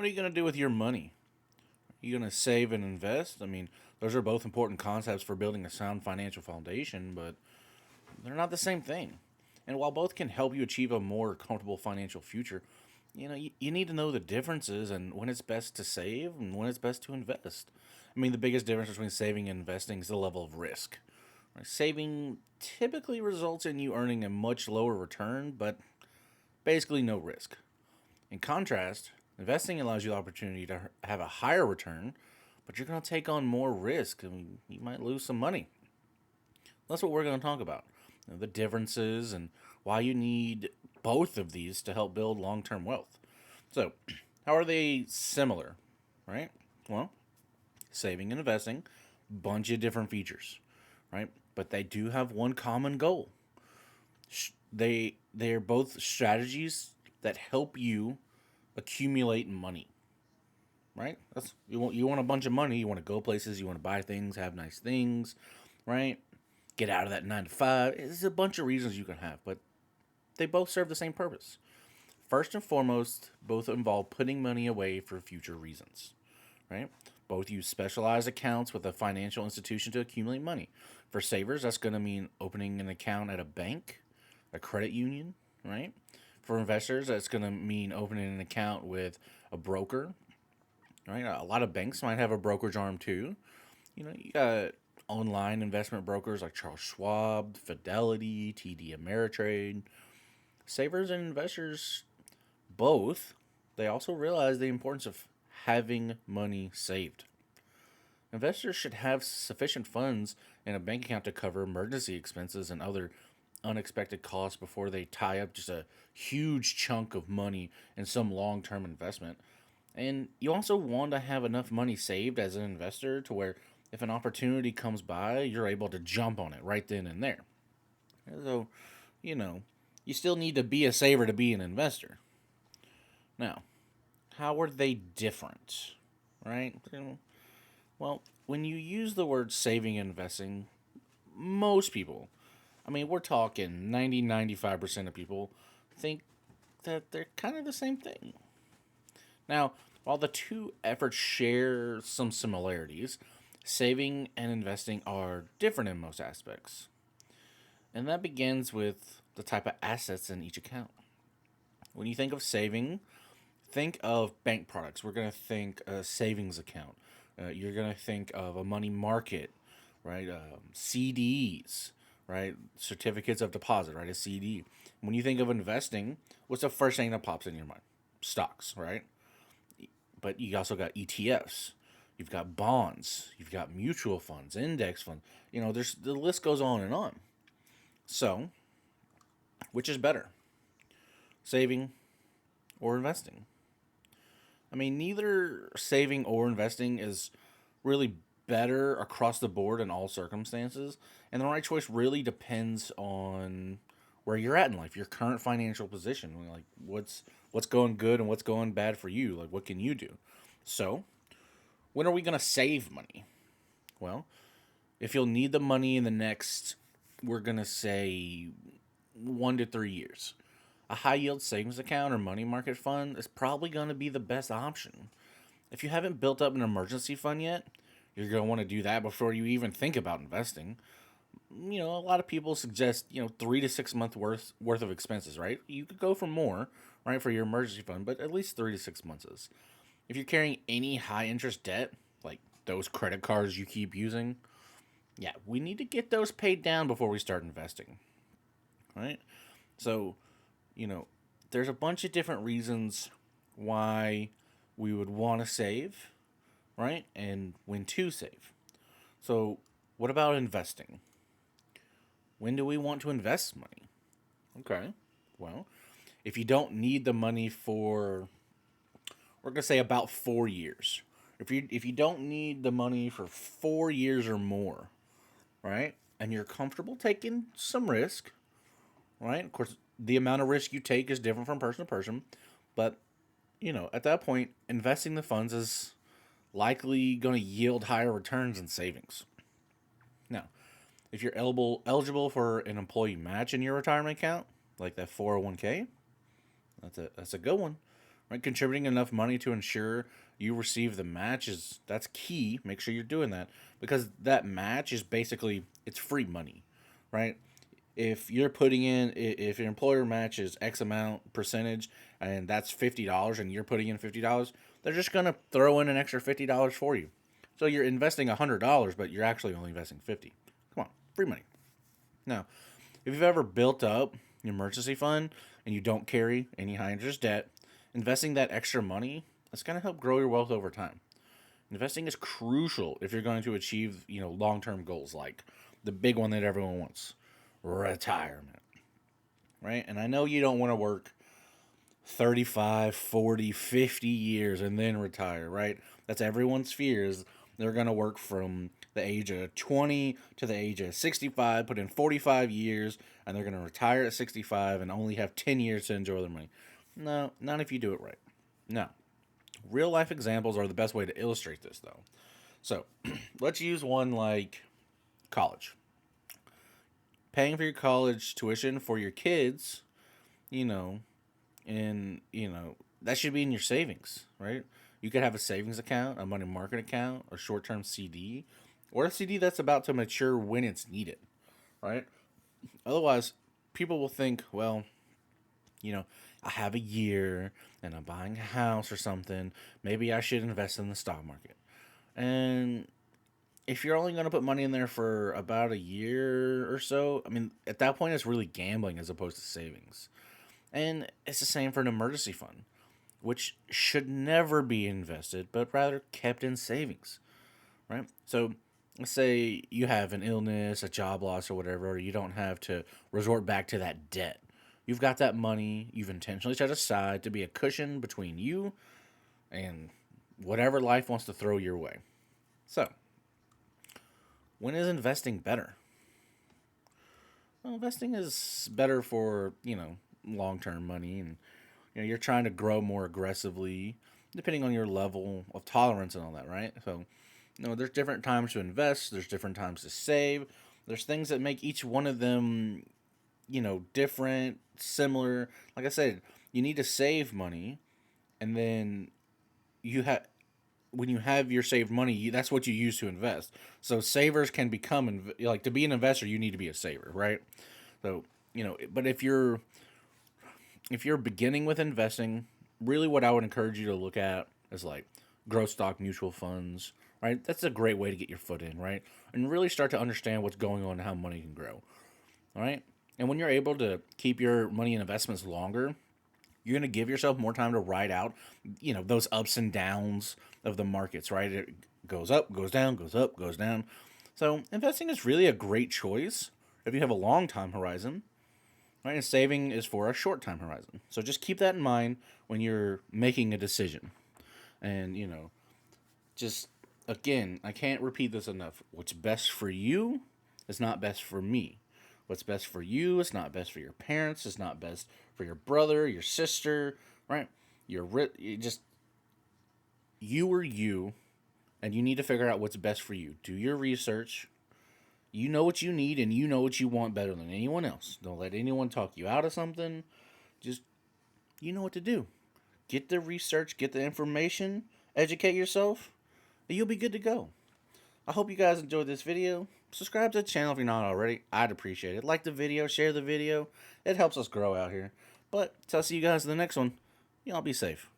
What are you going to do with your money? Are you going to save and invest? I mean, those are both important concepts for building a sound financial foundation, but they're not the same thing. And while both can help you achieve a more comfortable financial future, you need to know the differences and when it's best to save and when it's best to invest. I mean, the biggest difference between saving and investing is the level of risk. Right? Saving typically results in you earning a much lower return, but basically no risk. In contrast, investing allows you the opportunity to have a higher return, but you're going to take on more risk and you might lose some money. That's what we're going to talk about. The differences and why you need both of these to help build long term wealth. So, how are they similar? Right? Well, saving and investing, bunch of different features, right? But they do have one common goal. They are both strategies that help you accumulate money, right? That's you want a bunch of money. You want to go places. You want to buy things, have nice things, right? Get out of that 9 to 5. There's a bunch of reasons you can have, but they both serve the same purpose. First and foremost, both involve putting money away for future reasons, right? Both use specialized accounts with a financial institution to accumulate money. For savers, that's going to mean opening an account at a bank, a credit union, right? For investors, that's going to mean opening an account with a broker, right? A lot of banks might have a brokerage arm too. You got online investment brokers like Charles Schwab, Fidelity, TD Ameritrade. Savers and investors both, they also realize the importance of having money saved. Investors should have sufficient funds in a bank account to cover emergency expenses and other unexpected costs before they tie up just a huge chunk of money in some long term investment. And you also want to have enough money saved as an investor to where if an opportunity comes by, you're able to jump on it right then and there. So, you know, you still need to be a saver to be an investor. Now, how are they different? Right? Well, when you use the word saving and investing, most people, I mean, we're talking 95% of people, think that they're kind of the same thing. Now, while the two efforts share some similarities, saving and investing are different in most aspects. And that begins with the type of assets in each account. When you think of saving, think of bank products. We're going to think a savings account. You're going to think of a money market, right? CDs, right? Certificates of deposit, right? A CD. When you think of investing, what's the first thing that pops in your mind? Stocks, right? But you also got ETFs. You've got bonds. You've got mutual funds, index funds. There's the list goes on and on. So, which is better, saving or investing? I mean, neither saving or investing is really better across the board in all circumstances, and the right choice really depends on where you're at in life, your current financial position, like what's going good and what's going bad for you, like what can you do? So, when are we going to save money? Well, if you'll need the money in the next, we're going to say 1 to 3 years, a high yield savings account or money market fund is probably going to be the best option. If you haven't built up an emergency fund yet, you're going to want to do that before you even think about investing. A lot of people suggest, 3 to 6 months worth of expenses, right? You could go for more, right, for your emergency fund, but at least 3 to 6 months is. If you're carrying any high interest debt, like those credit cards you keep using, yeah, we need to get those paid down before we start investing, right? So, you know, there's a bunch of different reasons why we would want to save, right? And when to save. So, what about investing? When do we want to invest money? Okay. Well, if you don't need the money for, we're going to say about 4 years. If you don't need the money for 4 years or more, right? And you're comfortable taking some risk, right? Of course, the amount of risk you take is different from person to person, but at that point, investing the funds is likely going to yield higher returns than savings. Now, if you're eligible for an employee match in your retirement account, like that 401k, that's a good one, right? Contributing enough money to ensure you receive the match that's key. Make sure you're doing that, because that match is basically, it's free money, right? If you're putting in, if your employer matches X amount percentage, and that's $50, and you're putting in $50, they're just gonna throw in an extra $50 for you. So you're investing $100, but you're actually only investing 50. Come on, free money. Now, if you've ever built up your emergency fund and you don't carry any high interest debt, investing that extra money, that's going to help grow your wealth over time. Investing is crucial if you're going to achieve, long-term goals, like the big one that everyone wants, retirement, right? And I know you don't want to work 35, 40, 50 years and then retire, right? That's everyone's fears. They're going to work from the age of 20 to the age of 65, put in 45 years, and they're going to retire at 65 and only have 10 years to enjoy their money. No, not if you do it right. No. Real life examples are the best way to illustrate this, though. So, let's use one like college. Paying for your college tuition for your kids, you know, and that should be in your savings, right? You could have a savings account, a money market account, a short-term CD, or a CD that's about to mature when it's needed, right? Otherwise, people will think, well, I have a year and I'm buying a house or something, maybe I should invest in the stock market. And if you're only going to put money in there for about a year or so, I mean, at that point it's really gambling as opposed to savings. And it's the same for an emergency fund, which should never be invested, but rather kept in savings, right? So let's say you have an illness, a job loss, or whatever, or you don't have to resort back to that debt. You've got that money you've intentionally set aside to be a cushion between you and whatever life wants to throw your way. So, when is investing better? Well, investing is better for, long-term money, and you're trying to grow more aggressively depending on your level of tolerance and all that, right? So, there's different times to invest, there's different times to save. There's things that make each one of them, different, similar. Like I said, you need to save money, and then you have when you have your saved money, that's what you use to invest. So savers can become like, to be an investor, you need to be a saver, right? So, but if you're beginning with investing, really what I would encourage you to look at is like growth stock mutual funds, right? That's a great way to get your foot in, right? And really start to understand what's going on and how money can grow, all right? And when you're able to keep your money in investments longer, you're going to give yourself more time to ride out, those ups and downs of the markets, right? It goes up, goes down, goes up, goes down. So investing is really a great choice if you have a long time horizon, right? And saving is for a short time horizon. So just keep that in mind when you're making a decision. And, just again, I can't repeat this enough. What's best for you is not best for me. What's best for you is not best for your parents. It's not best for your brother, your sister, right? You are you, and you need to figure out what's best for you. Do your research. You know what you need, and you know what you want better than anyone else. Don't let anyone talk you out of something. Just, you know what to do. Get the research, get the information, educate yourself, and you'll be good to go. I hope you guys enjoyed this video. Subscribe to the channel if you're not already. I'd appreciate it. Like the video, share the video. It helps us grow out here. But till I see you guys in the next one, y'all be safe.